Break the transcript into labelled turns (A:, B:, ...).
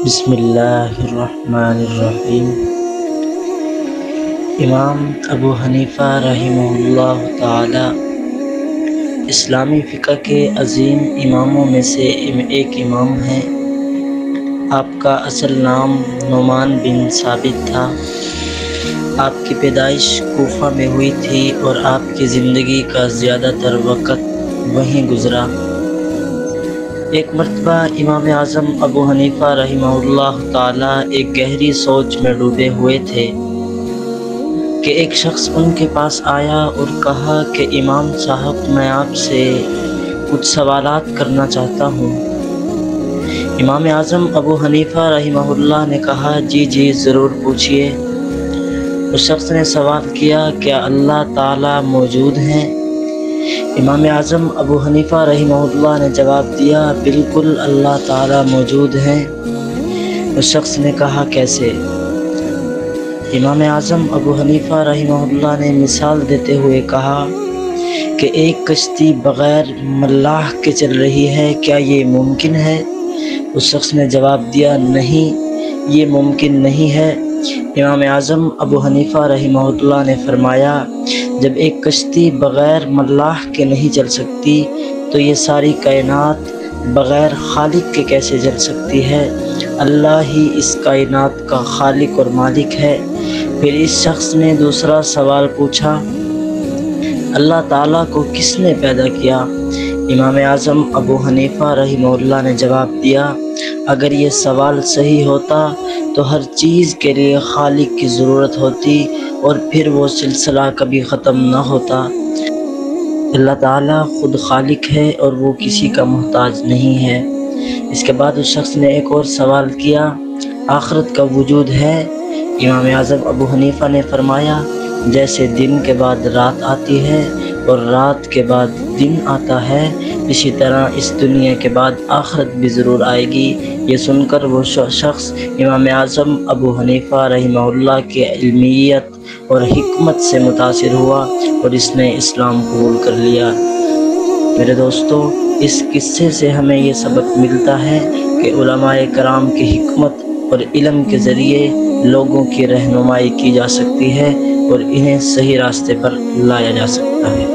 A: بسم اللہ الرحمن الرحیم۔ امام ابو حنیفہ رحمہ اللہ تعالی اسلامی فقہ کے عظیم اماموں میں سے ایک امام ہیں۔ آپ کا اصل نام نعمان بن ثابت تھا۔ آپ کی پیدائش کوفہ میں ہوئی تھی اور آپ کی زندگی کا زیادہ تر وقت وہیں گزرا۔ ایک مرتبہ امام اعظم ابو حنیفہ رحمہ اللہ تعالی ایک گہری سوچ میں ڈوبے ہوئے تھے کہ ایک شخص ان کے پاس آیا اور کہا کہ امام صاحب، میں آپ سے کچھ سوالات کرنا چاہتا ہوں۔ امام اعظم ابو حنیفہ رحمہ اللہ نے کہا، جی ضرور پوچھئے۔ اس شخص نے سوال کیا، کیا اللہ تعالی موجود ہیں؟ امام اعظم ابو حنیفہ رحمہ اللہ نے جواب دیا، بالکل اللہ تعالی موجود ہیں۔ اس شخص نے کہا، کیسے؟ امام اعظم ابو حنیفہ رحمہ اللہ نے مثال دیتے ہوئے کہا کہ ایک کشتی بغیر ملاح کے چل رہی ہے، کیا یہ ممکن ہے؟ اس شخص نے جواب دیا، نہیں، یہ ممکن نہیں ہے۔ امام اعظم ابو حنیفہ رحمہ اللہ نے فرمایا، جب ایک کشتی بغیر ملاح کے نہیں چل سکتی تو یہ ساری کائنات بغیر خالق کے کیسے چل سکتی ہے؟ اللہ ہی اس کائنات کا خالق اور مالک ہے۔ پھر اس شخص نے دوسرا سوال پوچھا، اللہ تعالیٰ کو کس نے پیدا کیا؟ امام اعظم ابو حنیفہ رحمہ اللہ نے جواب دیا، اگر یہ سوال صحیح ہوتا تو ہر چیز کے لیے خالق کی ضرورت ہوتی اور پھر وہ سلسلہ کبھی ختم نہ ہوتا۔ اللہ تعالیٰ خود خالق ہے اور وہ کسی کا محتاج نہیں ہے۔ اس کے بعد اس شخص نے ایک اور سوال کیا، آخرت کا وجود ہے؟ امام اعظم ابو حنیفہ نے فرمایا، جیسے دن کے بعد رات آتی ہے اور رات کے بعد دن آتا ہے، اسی طرح اس دنیا کے بعد آخرت بھی ضرور آئے گی۔ یہ سن کر وہ شخص امام اعظم ابو حنیفہ رحمہ اللہ کی علمیت اور حکمت سے متاثر ہوا اور اس نے اسلام قبول کر لیا۔ میرے دوستو، اس قصے سے ہمیں یہ سبق ملتا ہے کہ علماء کرام کی حکمت اور علم کے ذریعے لوگوں کی رہنمائی کی جا سکتی ہے اور انہیں صحیح راستے پر لایا جا سکتا ہے۔